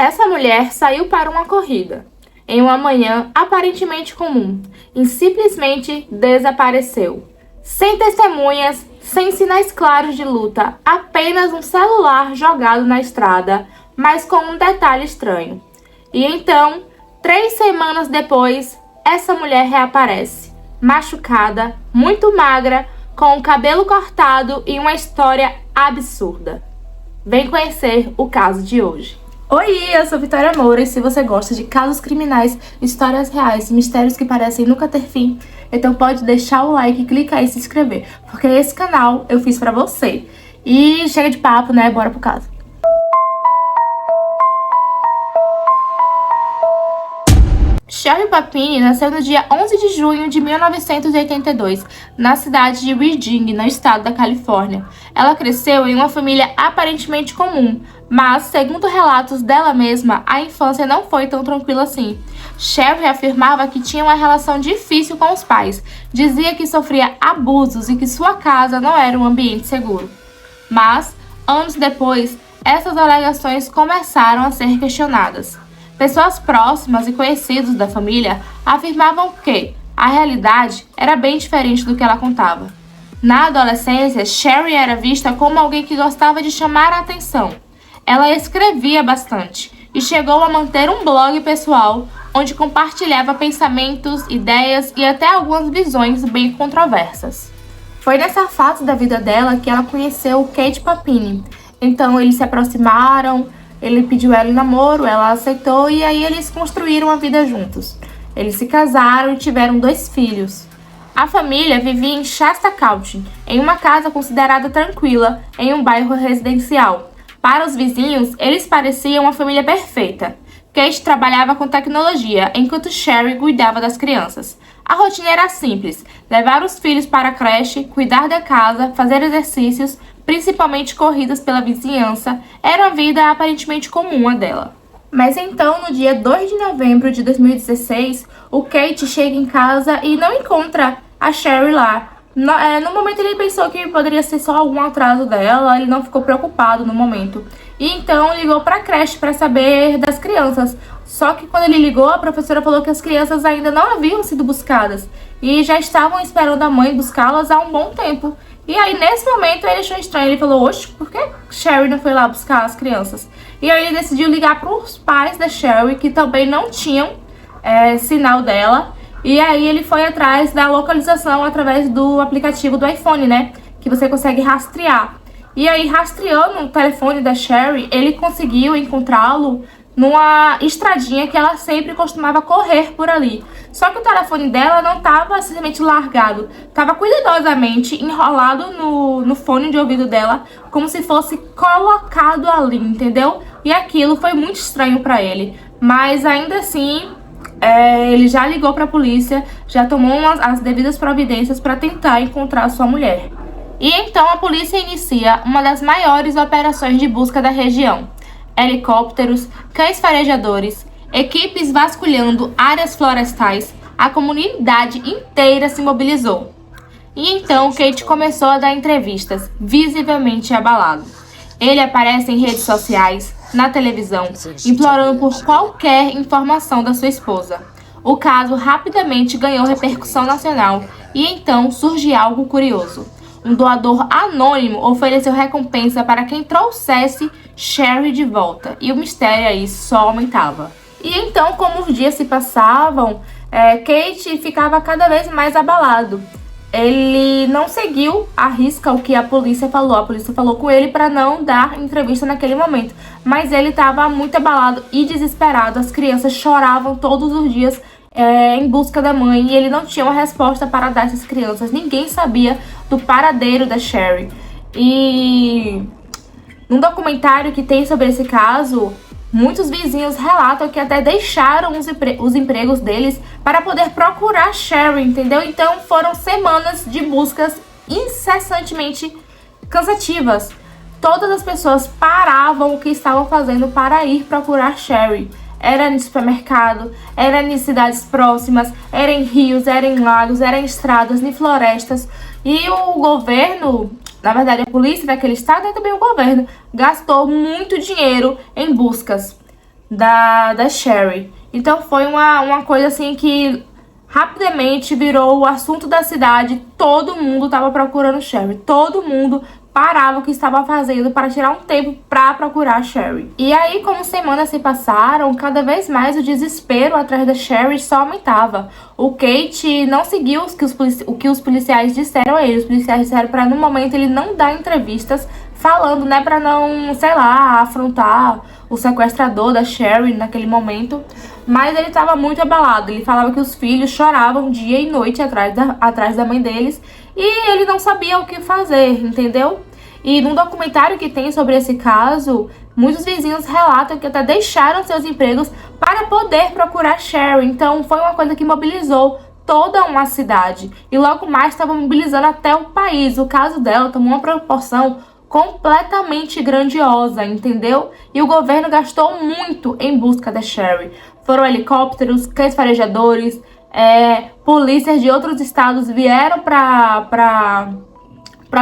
Essa mulher saiu para uma corrida, em uma manhã aparentemente comum, e simplesmente desapareceu. Sem testemunhas, sem sinais claros de luta, apenas um celular jogado na estrada, mas com um detalhe estranho. E então, 3 semanas depois, essa mulher reaparece, machucada, muito magra, com o cabelo cortado e uma história absurda. Vem conhecer o caso de hoje. Oi, eu sou Vitória Moura e se você gosta de casos criminais, histórias reais e mistérios que parecem nunca ter fim, então pode deixar o like, clicar e se inscrever, porque esse canal eu fiz pra você. E chega de papo, né? Bora pro caso. Sherry Papini nasceu no dia 11 de junho de 1982, na cidade de Virginia, no estado da Califórnia. Ela cresceu em uma família aparentemente comum, mas, segundo relatos dela mesma, a infância não foi tão tranquila assim. Sherry afirmava que tinha uma relação difícil com os pais, dizia que sofria abusos e que sua casa não era um ambiente seguro. Mas, anos depois, essas alegações começaram a ser questionadas. Pessoas próximas e conhecidos da família afirmavam que a realidade era bem diferente do que ela contava. Na adolescência, Sherry era vista como alguém que gostava de chamar a atenção. Ela escrevia bastante e chegou a manter um blog pessoal onde compartilhava pensamentos, ideias e até algumas visões bem controversas. Foi nessa fase da vida dela que ela conheceu o Kate Papini. Então eles se aproximaram. Ele pediu ela em namoro, ela aceitou e aí eles construíram a vida juntos. Eles se casaram e tiveram 2 filhos. A família vivia em Shasta County, em uma casa considerada tranquila, em um bairro residencial. Para os vizinhos, eles pareciam uma família perfeita. Kate trabalhava com tecnologia, enquanto Sherry cuidava das crianças. A rotina era simples: levar os filhos para a creche, cuidar da casa, fazer exercícios, principalmente corridas pela vizinhança. Era a vida aparentemente comum a dela. Mas então, no dia 2 de novembro de 2016, o Kate chega em casa e não encontra a Sherry lá. No momento ele pensou que poderia ser só algum atraso dela, ele não ficou preocupado no momento. E então ligou para a creche para saber das crianças. Só que quando ele ligou, a professora falou que as crianças ainda não haviam sido buscadas e já estavam esperando a mãe buscá-las há um bom tempo. E aí, nesse momento, ele achou estranho. Ele falou: oxe, por que Sherry não foi lá buscar as crianças? E aí ele decidiu ligar para os pais da Sherry, que também não tinham sinal dela. E aí ele foi atrás da localização através do aplicativo do iPhone, né? Que você consegue rastrear. E aí, rastreando o telefone da Sherry, ele conseguiu encontrá-lo numa estradinha que ela sempre costumava correr por ali. Só que o telefone dela não estava simplesmente largado, estava cuidadosamente enrolado no fone de ouvido dela, como se fosse colocado ali, entendeu? E aquilo foi muito estranho para ele, mas ainda assim ele já ligou para a polícia, já tomou as devidas providências para tentar encontrar sua mulher. E então a polícia inicia uma das maiores operações de busca da região. Helicópteros, cães farejadores, equipes vasculhando áreas florestais, a comunidade inteira se mobilizou. E então Kate começou a dar entrevistas, visivelmente abalado. Ele aparece em redes sociais, na televisão, implorando por qualquer informação da sua esposa. O caso rapidamente ganhou repercussão nacional e então surge algo curioso. Um doador anônimo ofereceu recompensa para quem trouxesse Sherry de volta, e o mistério aí só aumentava. E então, como os dias se passavam, Kate ficava cada vez mais abalado. Ele não seguiu à risca o que a polícia falou. A polícia falou com ele para não dar entrevista naquele momento, mas ele estava muito abalado e desesperado. As crianças choravam todos os dias em busca da mãe e ele não tinha uma resposta para dar a essas crianças. Ninguém sabia do paradeiro da Sherry. E num documentário que tem sobre esse caso, muitos vizinhos relatam que até deixaram os empregos deles para poder procurar Sherry, entendeu? Então foram semanas de buscas incessantemente cansativas. Todas as pessoas paravam o que estavam fazendo para ir procurar Sherry. Era no supermercado, era em cidades próximas, era em rios, era em lagos, era em estradas, em florestas. E o governo, na verdade a polícia daquele estado e também o governo, gastou muito dinheiro em buscas. da Sherry. Então foi uma coisa assim que rapidamente virou o assunto da cidade. Todo mundo estava procurando Sherry. Todo mundo parava o que estava fazendo para tirar um tempo para procurar a Sherry. E aí, como semanas se passaram, cada vez mais o desespero atrás da Sherry só aumentava. O Kate não seguiu o que os policiais disseram a ele. Os policiais disseram para no momento ele não dar entrevistas falando, né, para não, sei lá, afrontar o sequestrador da Sherry naquele momento. Mas ele estava muito abalado. Ele falava que os filhos choravam dia e noite atrás da mãe deles. E ele não sabia o que fazer, entendeu? E num documentário que tem sobre esse caso, muitos vizinhos relatam que até deixaram seus empregos para poder procurar Sherry. Então foi uma coisa que mobilizou toda uma cidade. E logo mais estava mobilizando até o país. O caso dela tomou uma proporção completamente grandiosa, entendeu? E o governo gastou muito em busca da Sherry. Foram helicópteros, cães farejadores, polícias de outros estados vieram para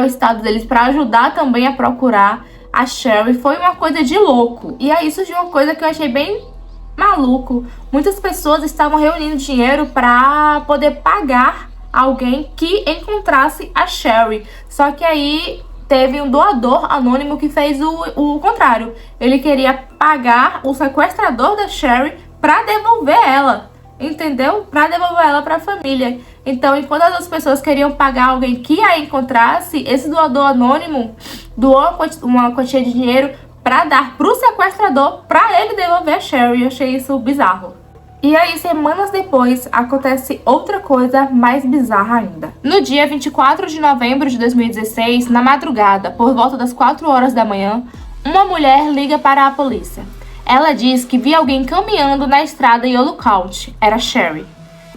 o estado deles para ajudar também a procurar a Sherry. Foi uma coisa de louco. E aí surgiu uma coisa que eu achei bem maluco. Muitas pessoas estavam reunindo dinheiro para poder pagar alguém que encontrasse a Sherry. Só que aí teve um doador anônimo que fez o contrário. Ele queria pagar o sequestrador da Sherry para devolver ela. Entendeu? Para devolver ela para a família. Então, enquanto as outras pessoas queriam pagar alguém que a encontrasse, esse doador anônimo doou uma quantia de dinheiro para dar pro sequestrador, para ele devolver a Sherry. Eu achei isso bizarro. E aí, semanas depois, acontece outra coisa mais bizarra ainda. No dia 24 de novembro de 2016, na madrugada, por volta das 4 horas da manhã, uma mulher liga para a polícia. Ela diz que viu alguém caminhando na estrada Yolo Count. Era Sherry.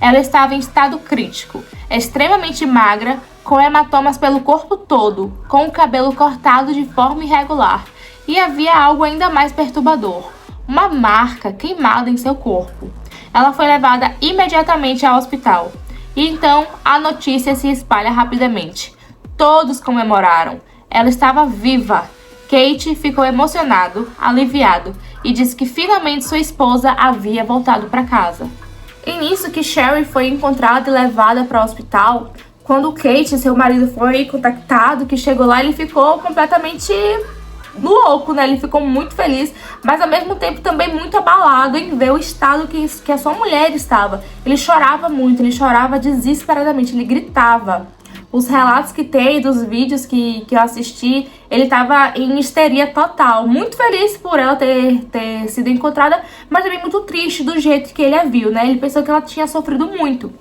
Ela estava em estado crítico, extremamente magra, com hematomas pelo corpo todo, com o cabelo cortado de forma irregular. E havia algo ainda mais perturbador, uma marca queimada em seu corpo. Ela foi levada imediatamente ao hospital. E então a notícia se espalha rapidamente. Todos comemoraram. Ela estava viva. Kate ficou emocionado, aliviado, e disse que finalmente sua esposa havia voltado para casa. E nisso que Sherry foi encontrada e levada para o hospital, quando Kate, seu marido, foi contactado, que chegou lá, ele ficou completamente louco, né? Ele ficou muito feliz, mas ao mesmo tempo também muito abalado em ver o estado que a sua mulher estava. Ele chorava muito, ele chorava desesperadamente, ele gritava. Os relatos que tem dos vídeos que eu assisti, ele tava em histeria total. Muito feliz por ela ter sido encontrada, mas também muito triste do jeito que ele a viu, né? Ele pensou que ela tinha sofrido muito.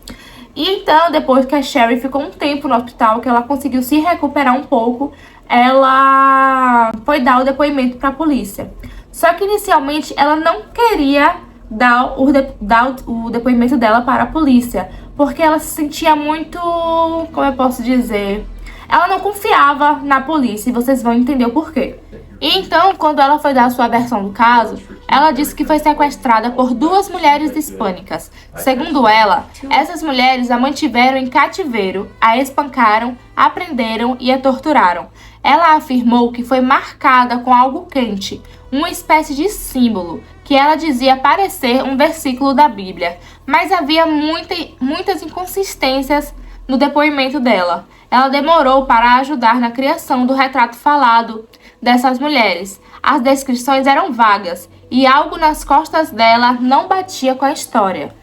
E então, depois que a Sherry ficou um tempo no hospital, que ela conseguiu se recuperar um pouco, ela foi dar o depoimento para a polícia. Só que inicialmente ela não queria dar o depoimento dela para a polícia, porque ela se sentia muito, como eu posso dizer, ela não confiava na polícia, e vocês vão entender o porquê. E então, quando ela foi dar a sua versão do caso, ela disse que foi sequestrada por 2 mulheres hispânicas. Segundo ela, essas mulheres a mantiveram em cativeiro, a espancaram, a prenderam e a torturaram. Ela afirmou que foi marcada com algo quente, uma espécie de símbolo, que ela dizia parecer um versículo da Bíblia, mas havia muitas inconsistências no depoimento dela. Ela demorou para ajudar na criação do retrato falado dessas mulheres. As descrições eram vagas e algo nas costas dela não batia com a história.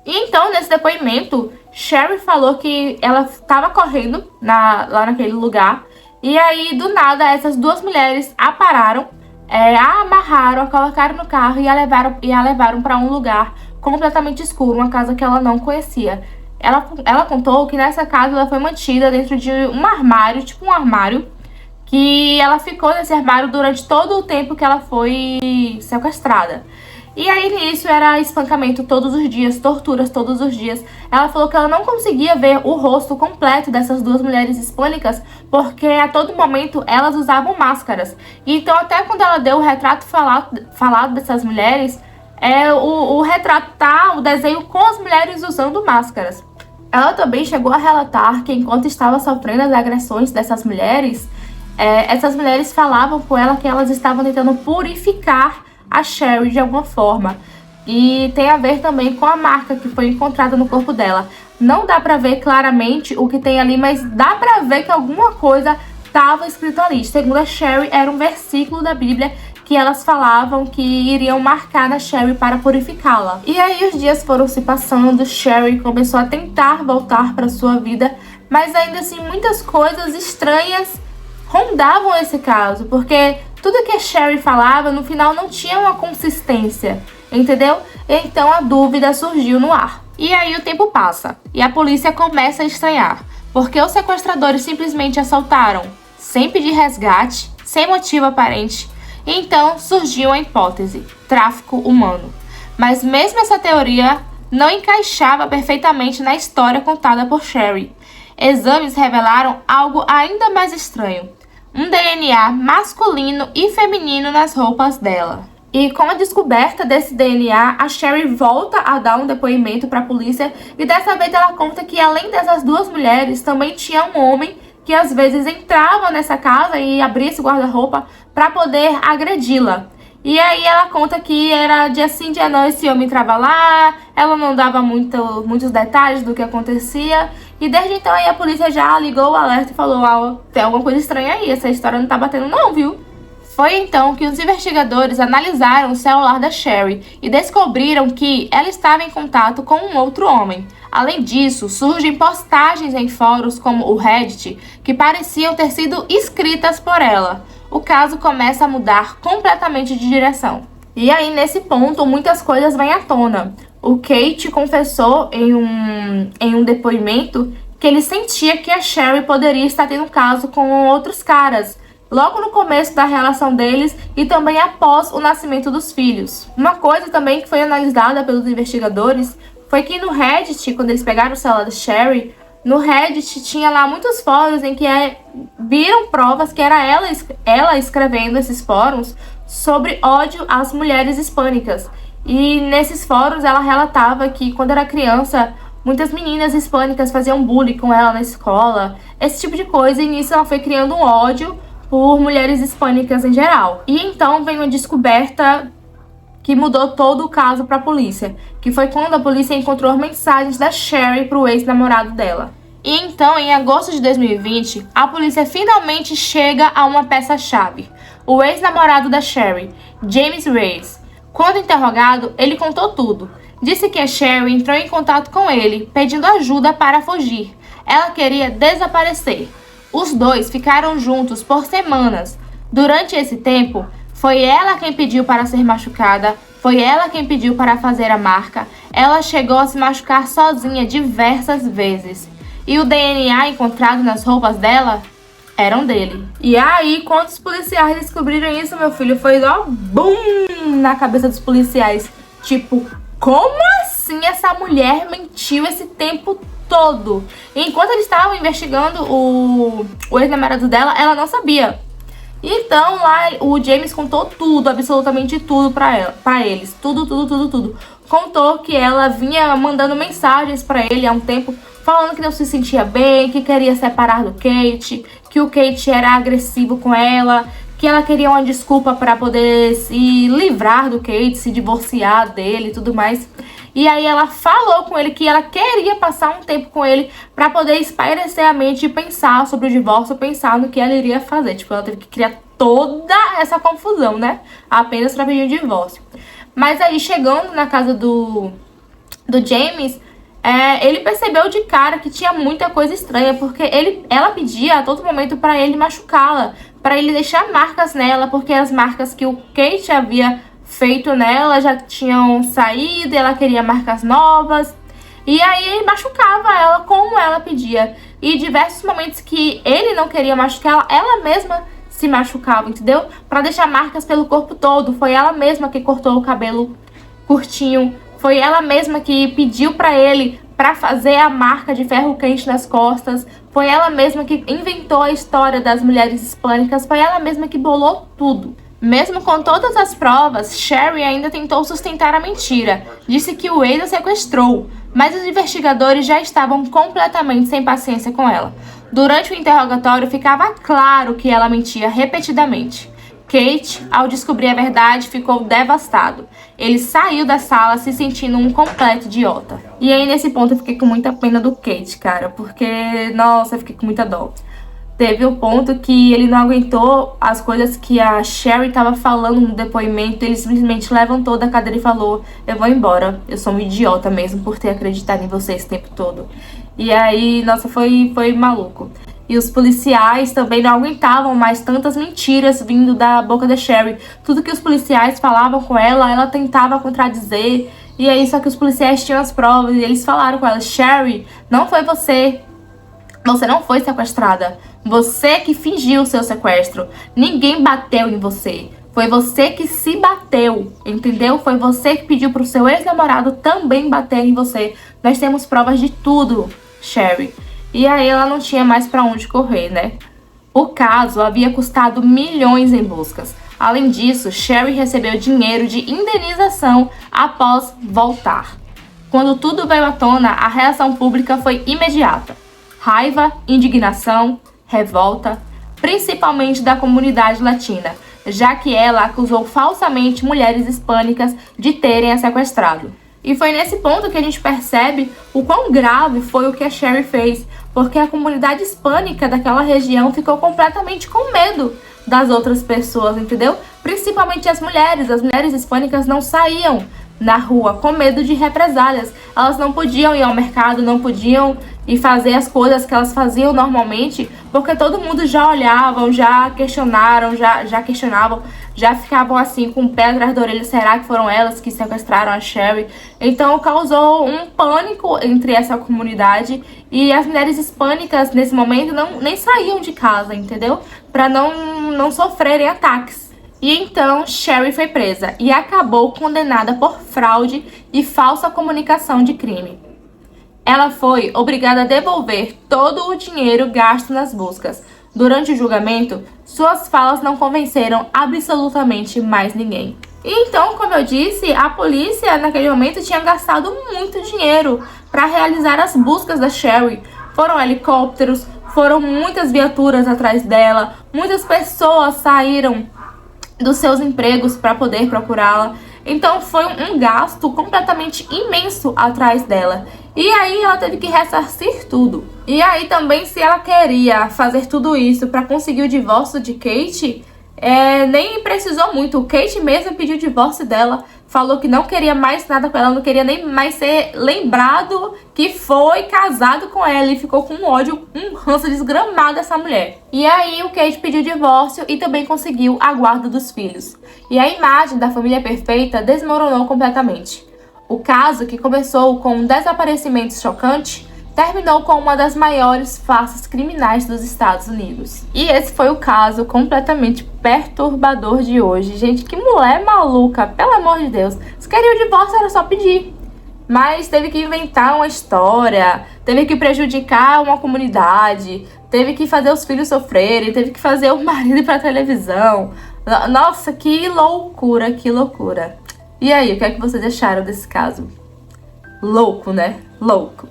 E então, nesse depoimento, Sherry falou que ela estava correndo lá naquele lugar, e aí, do nada, essas 2 mulheres a pararam, a amarraram, a colocaram no carro e a levaram para um lugar completamente escuro, uma casa que ela não conhecia. Ela contou que nessa casa ela foi mantida dentro de um armário, tipo um armário, que ela ficou nesse armário durante todo o tempo que ela foi sequestrada. E aí nisso era espancamento todos os dias, torturas todos os dias. Ela falou que ela não conseguia ver o rosto completo dessas 2 mulheres hispânicas, porque a todo momento elas usavam máscaras. E então até quando ela deu o retrato falado dessas mulheres, o retrato tá, o desenho com as mulheres usando máscaras. Ela também chegou a relatar que enquanto estava sofrendo as agressões dessas mulheres, essas mulheres falavam com ela que elas estavam tentando purificar a Sherry de alguma forma. E tem a ver também com a marca que foi encontrada no corpo dela. Não dá pra ver claramente o que tem ali, mas dá pra ver que alguma coisa estava escrito ali. Segundo a Sherry, era um versículo da Bíblia que elas falavam que iriam marcar na Sherry para purificá-la. E aí os dias foram se passando, Sherry começou a tentar voltar para sua vida, mas ainda assim muitas coisas estranhas rondavam esse caso, porque tudo que a Sherry falava no final não tinha uma consistência, entendeu? Então a dúvida surgiu no ar. E aí o tempo passa e a polícia começa a estranhar, porque os sequestradores simplesmente assaltaram, sem pedir resgate, sem motivo aparente. Então surgiu a hipótese: tráfico humano. Mas mesmo essa teoria não encaixava perfeitamente na história contada por Sherry. Exames revelaram algo ainda mais estranho: um DNA masculino e feminino nas roupas dela. E com a descoberta desse DNA, a Sherry volta a dar um depoimento para a polícia e dessa vez ela conta que além dessas duas mulheres, também tinha um homem que às vezes entrava nessa casa e abria esse guarda-roupa para poder agredi-la. E aí ela conta que era dia sim, dia não, esse homem entrava lá, ela não dava muitos detalhes do que acontecia. E desde então aí a polícia já ligou o alerta e falou: tem alguma coisa estranha aí, essa história não tá batendo não, viu? Foi então que os investigadores analisaram o celular da Sherry e descobriram que ela estava em contato com um outro homem. Além disso, surgem postagens em fóruns como o Reddit que pareciam ter sido escritas por ela. O caso começa a mudar completamente de direção. E aí, nesse ponto, muitas coisas vêm à tona. O Kate confessou em um depoimento que ele sentia que a Sherry poderia estar tendo um caso com outros caras, logo no começo da relação deles e também após o nascimento dos filhos. Uma coisa também que foi analisada pelos investigadores foi que no Reddit, quando eles pegaram o celular da Sherry, no Reddit tinha lá muitos fóruns em que viram provas que era ela escrevendo esses fóruns sobre ódio às mulheres hispânicas. E nesses fóruns ela relatava que quando era criança, muitas meninas hispânicas faziam bullying com ela na escola, esse tipo de coisa, e nisso ela foi criando um ódio por mulheres hispânicas em geral. E então vem uma descoberta que mudou todo o caso para a polícia, que foi quando a polícia encontrou mensagens da Sherry para o ex-namorado dela. E então, em agosto de 2020, a polícia finalmente chega a uma peça-chave: o ex-namorado da Sherry, James Reyes. Quando interrogado, ele contou tudo. Disse que a Sherry entrou em contato com ele, pedindo ajuda para fugir. Ela queria desaparecer. Os dois ficaram juntos por semanas. Durante esse tempo, foi ela quem pediu para ser machucada, foi ela quem pediu para fazer a marca. Ela chegou a se machucar sozinha diversas vezes. E o DNA encontrado nas roupas dela eram dele. E aí, quando os policiais descobriram isso, meu filho, foi ó, bum, na cabeça dos policiais. Tipo, como assim essa mulher mentiu esse tempo todo? E enquanto eles estavam investigando o ex-namorado dela, ela não sabia. Então lá o James contou tudo, absolutamente tudo pra eles. Tudo. Contou que ela vinha mandando mensagens pra ele há um tempo, falando que não se sentia bem, que queria separar do Kate, que o Kate era agressivo com ela, que ela queria uma desculpa para poder se livrar do Kate, se divorciar dele e tudo mais. E aí ela falou com ele que ela queria passar um tempo com ele para poder espairecer a mente e pensar sobre o divórcio, pensar no que ela iria fazer. Tipo, ela teve que criar toda essa confusão, né? Apenas para pedir o divórcio. Mas aí, chegando na casa do James, ele percebeu de cara que tinha muita coisa estranha, porque ela pedia a todo momento para ele machucá-la, para ele deixar marcas nela, porque as marcas que o Kate havia feito nela já tinham saído e ela queria marcas novas. E aí ele machucava ela como ela pedia. E diversos momentos que ele não queria machucar ela mesma se machucava, entendeu? Pra deixar marcas pelo corpo todo. Foi ela mesma que cortou o cabelo curtinho. Foi ela mesma que pediu pra ele pra fazer a marca de ferro quente nas costas. Foi ela mesma que inventou a história das mulheres hispânicas. Foi ela mesma que bolou tudo. Mesmo com todas as provas, Sherry ainda tentou sustentar a mentira. Disse que o ex a sequestrou, mas os investigadores já estavam completamente sem paciência com ela. Durante o interrogatório, ficava claro que ela mentia repetidamente. Kate, ao descobrir a verdade, ficou devastado. Ele saiu da sala se sentindo um completo idiota. E aí, nesse ponto, eu fiquei com muita pena do Kate, cara, porque, nossa, eu fiquei com muita dó. Teve um ponto que ele não aguentou as coisas que a Sherry tava falando no depoimento. Ele simplesmente levantou da cadeira e falou: eu vou embora, eu sou um idiota mesmo por ter acreditado em você esse tempo todo. E aí, nossa, foi maluco. E os policiais também não aguentavam mais tantas mentiras vindo da boca da Sherry. Tudo que os policiais falavam com ela tentava contradizer. E aí, só que os policiais tinham as provas e eles falaram com ela: Sherry, não foi você. Você não foi sequestrada. Você que fingiu o seu sequestro. Ninguém bateu em você. Foi você que se bateu, entendeu? Foi você que pediu pro seu ex-namorado também bater em você. Nós temos provas de tudo, Sherry. E aí ela não tinha mais pra onde correr, né? O caso havia custado milhões em buscas. Além disso, Sherry recebeu dinheiro de indenização após voltar. Quando tudo veio à tona, a reação pública foi imediata. Raiva, indignação, revolta, principalmente da comunidade latina, já que ela acusou falsamente mulheres hispânicas de terem a sequestrado. E foi nesse ponto que a gente percebe o quão grave foi o que a Sherry fez, porque a comunidade hispânica daquela região ficou completamente com medo das outras pessoas, entendeu? Principalmente as mulheres hispânicas não saíam na rua com medo de represálias. Elas não podiam ir ao mercado, não podiam ir fazer as coisas que elas faziam normalmente, porque todo mundo já olhavam, já questionaram, já questionavam, já ficavam assim com o pé atrás da orelha: será que foram elas que sequestraram a Sherry? Então causou um pânico entre essa comunidade, e as mulheres hispânicas nesse momento nem saíam de casa, entendeu? Para não sofrerem ataques. E então Sherry foi presa e acabou condenada por fraude e falsa comunicação de crime. Ela foi obrigada a devolver todo o dinheiro gasto nas buscas. Durante o julgamento, suas falas não convenceram absolutamente mais ninguém. E então, como eu disse, a polícia naquele momento tinha gastado muito dinheiro para realizar as buscas da Sherry. Foram helicópteros, foram muitas viaturas atrás dela, muitas pessoas saíram dos seus empregos para poder procurá-la. Então foi um gasto completamente imenso atrás dela. E aí ela teve que ressarcir tudo. E aí também, se ela queria fazer tudo isso para conseguir o divórcio de Kate, nem precisou muito. O Kate mesmo pediu o divórcio dela, falou que não queria mais nada com ela, não queria nem mais ser lembrado que foi casado com ela, e ficou com um ódio, um ranço desgramado dessa mulher. E aí o Kate pediu o divórcio e também conseguiu a guarda dos filhos. E a imagem da família perfeita desmoronou completamente. O caso, que começou com um desaparecimento chocante, terminou com uma das maiores farpas criminais dos Estados Unidos. E esse foi o caso completamente perturbador de hoje. Gente, que mulher maluca, pelo amor de Deus. Se queria o divórcio, era só pedir. Mas teve que inventar uma história, teve que prejudicar uma comunidade, teve que fazer os filhos sofrerem, teve que fazer o marido ir pra televisão. Nossa, que loucura, que loucura. E aí, o que é que vocês acharam desse caso? Louco, né? Louco.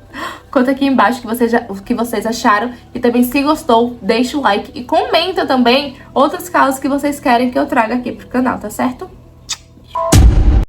Conta aqui embaixo o que vocês acharam. E também, se gostou, deixa o like e comenta também outros casos que vocês querem que eu traga aqui pro canal, tá certo?